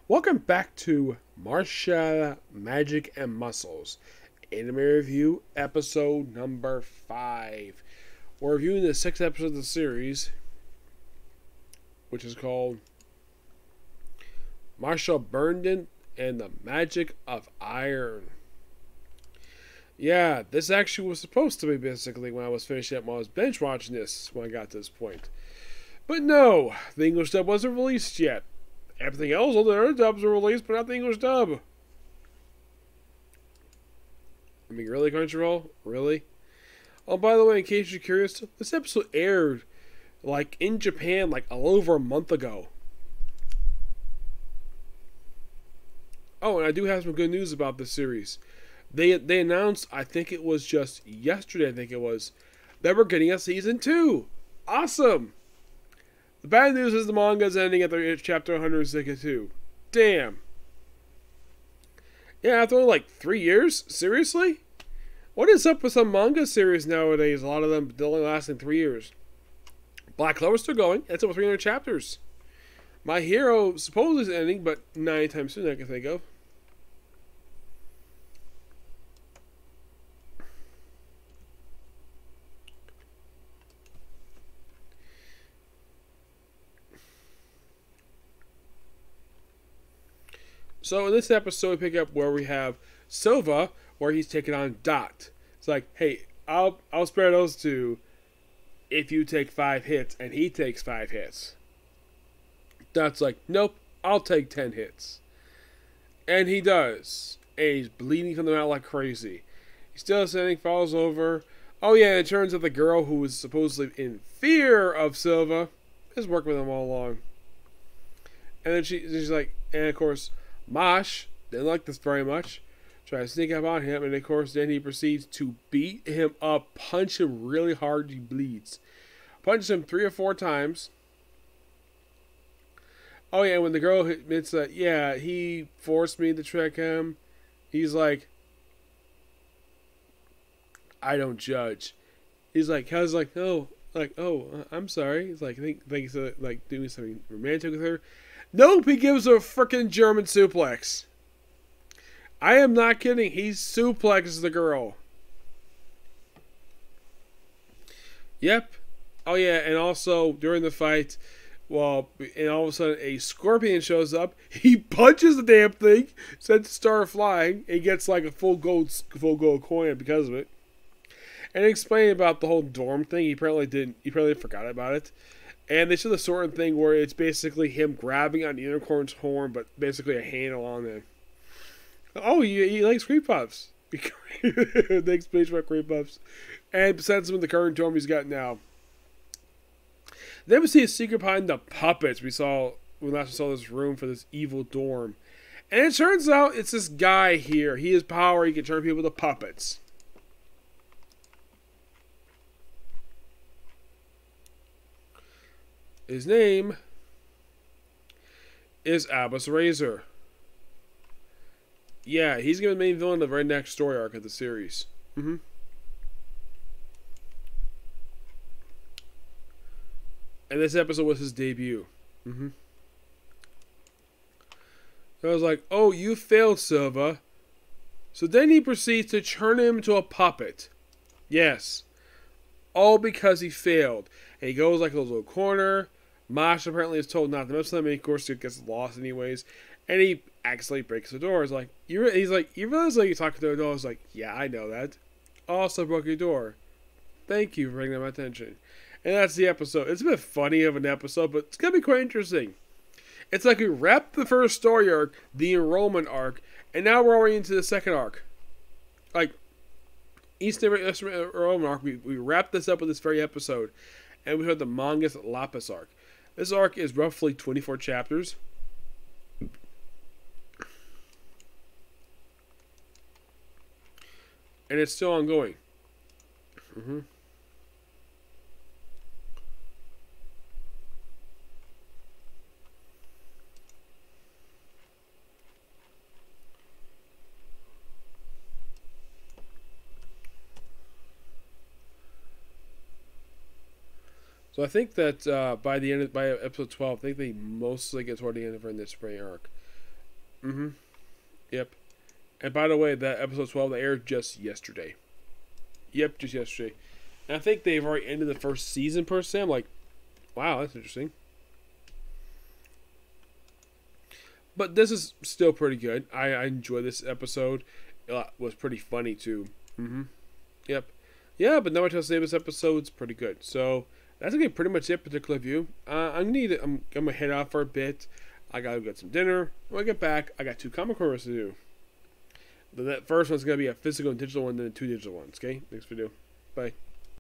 Welcome back to Mashle, Magic and Muscles, Anime Review, episode number 5. We're reviewing the 6th episode of the series, which is called Mashle Burnedead and the Magic of Iron. Yeah, this actually was supposed to be basically when I was finishing up, when I was bench watching this when I got to this point. But no, the English dub wasn't released yet. Everything else, all the other dubs were released, but not the English dub. I mean, really, Crunchyroll? Really? Oh, by the way, in case you're curious, this episode aired, in Japan, a little over a month ago. Oh, and I do have some good news about this series. They announced, I think it was just yesterday, that we're getting a season 2. Awesome! The bad news is the manga is ending at the chapter 162. Damn. Yeah, after only 3 years? Seriously? What is up with some manga series nowadays? A lot of them only lasting 3 years. Black Clover's still going. It's over 300 chapters. My Hero supposedly is ending, but not anytime soon I can think of. So in this episode, we pick up where we have Silva, where he's taking on Dot. It's like, hey, I'll spare those two if you take 5 hits, and he takes 5 hits. Dot's like, nope, I'll take 10 hits. And he does. And he's bleeding from the mouth like crazy. He's still standing, falls over. Oh yeah, it turns out the girl who was supposedly in fear of Silva is working with him all along. And then she's like, and of course, Mosh didn't like this very much. Tried to sneak up on him, and of course, then he proceeds to beat him up, punch him really hard. He bleeds. Punches him 3 or 4 times. Oh yeah, when the girl admits that, yeah, he forced me to trick him, he's like, I don't judge. He's like, oh, I'm sorry. He's like, I think he's doing something romantic with her. Nope, he gives her a freaking German suplex. I am not kidding. He suplexes the girl. Yep. Oh yeah, and also during the fight, and all of a sudden a scorpion shows up. He punches the damn thing, sends the star flying, and gets a full gold coin because of it. And explaining about the whole dorm thing, he apparently forgot about it. And they show the sort of thing where it's basically him grabbing on the unicorn's horn, but basically a handle on it. Oh, he likes creep puffs. They explain about creep puffs. And sends him in the current dorm he's got now. Then we see a secret behind the puppets we saw when last we saw this room for this evil dorm. And it turns out it's this guy here. He has power. He can turn people to puppets. His name is Abbas Razor. Yeah, he's going to be the main villain of the very next story arc of the series. And this episode was his debut. So I was like, oh, you failed, Silva. So then he proceeds to turn him into a puppet. Yes. All because he failed. And he goes a little corner. Mosh apparently is told not to mess with him, and of course he gets lost anyways. And he accidentally breaks the door. He's like, you realize you're talking to a door? I was like, yeah, I know that. Also broke your door. Thank you for bringing that to my attention. And that's the episode. It's a bit funny of an episode, but it's going to be quite interesting. It's like we wrapped the first story arc, the enrollment arc, and now we're already into the second arc. Eastern enrollment arc, we wrapped this up with this very episode. And we heard the Mangus Lapis arc. This arc is roughly 24 chapters. And it's still ongoing. So I think that by episode 12, I think they mostly get toward the end of this spring arc. Mm-hmm. Yep. And by the way, that episode 12 that aired just yesterday. Yep, just yesterday. And I think they've already ended the first season per se. I'm like, wow, that's interesting. But this is still pretty good. I enjoy this episode. It was pretty funny too. Mm-hmm. Yep. Yeah, but not much else to say. This episode's pretty good. So that's gonna be pretty much it. Particular view. I'm gonna head out for a bit. I gotta get some dinner. When I get back, I got 2 comic covers to do. The first one's gonna be a physical and digital one, then 2 digital ones. Okay. Next video. Bye.